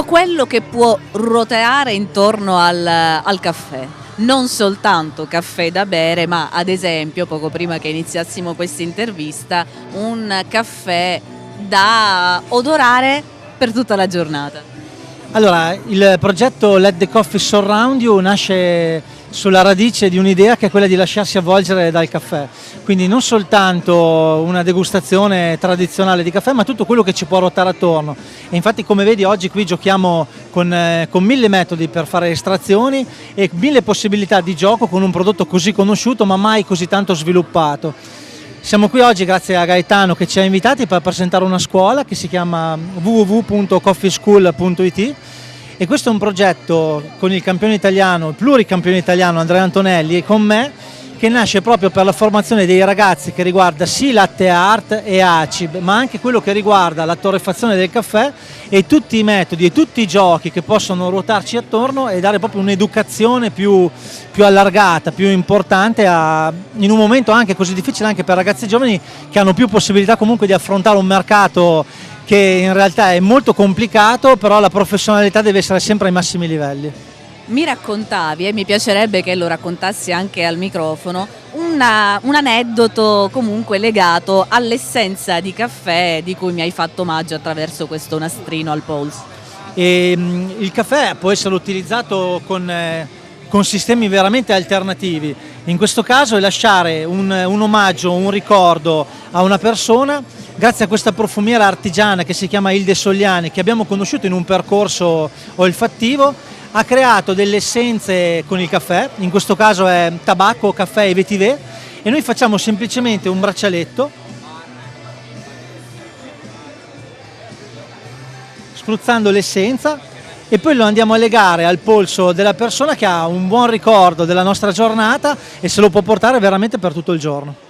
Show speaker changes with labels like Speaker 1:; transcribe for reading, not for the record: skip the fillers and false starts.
Speaker 1: tutto quello che può roteare intorno al caffè. Non soltanto caffè da bere, ma ad esempio, poco prima che iniziassimo questa intervista, un caffè da odorare per tutta la giornata.
Speaker 2: Allora, il progetto Let the Coffee Surround You nasce sulla radice di un'idea che è quella di lasciarsi avvolgere dal caffè, quindi non soltanto una degustazione tradizionale di caffè, ma tutto quello che ci può ruotare attorno. E infatti, come vedi, oggi qui giochiamo con 1000 metodi per fare estrazioni e 1000 possibilità di gioco con un prodotto così conosciuto ma mai così tanto sviluppato. Siamo qui oggi grazie a Gaetano che ci ha invitati per presentare una scuola che si chiama www.coffeeschool.it, e questo è un progetto con il campione italiano, il pluricampione italiano Andrea Antonelli, e con me, che nasce proprio per la formazione dei ragazzi, che riguarda sì latte art e ACIB, ma anche quello che riguarda la torrefazione del caffè e tutti i metodi e tutti i giochi che possono ruotarci attorno e dare proprio un'educazione più allargata, più importante in un momento anche così difficile anche per ragazzi giovani che hanno più possibilità comunque di affrontare un mercato che in realtà è molto complicato, però la professionalità deve essere sempre ai massimi livelli.
Speaker 1: Mi raccontavi, e mi piacerebbe che lo raccontassi anche al microfono, un aneddoto comunque legato all'essenza di caffè di cui mi hai fatto omaggio attraverso questo nastrino al polso.
Speaker 2: Il caffè può essere utilizzato con sistemi veramente alternativi. In questo caso è lasciare un omaggio, un ricordo a una persona grazie a questa profumiera artigiana che si chiama Ilde Sogliani, che abbiamo conosciuto in un percorso olfattivo. Ha creato delle essenze con il caffè, in questo caso è tabacco, caffè e vetiver, e noi facciamo semplicemente un braccialetto, spruzzando l'essenza, e poi lo andiamo a legare al polso della persona che ha un buon ricordo della nostra giornata e se lo può portare veramente per tutto il giorno.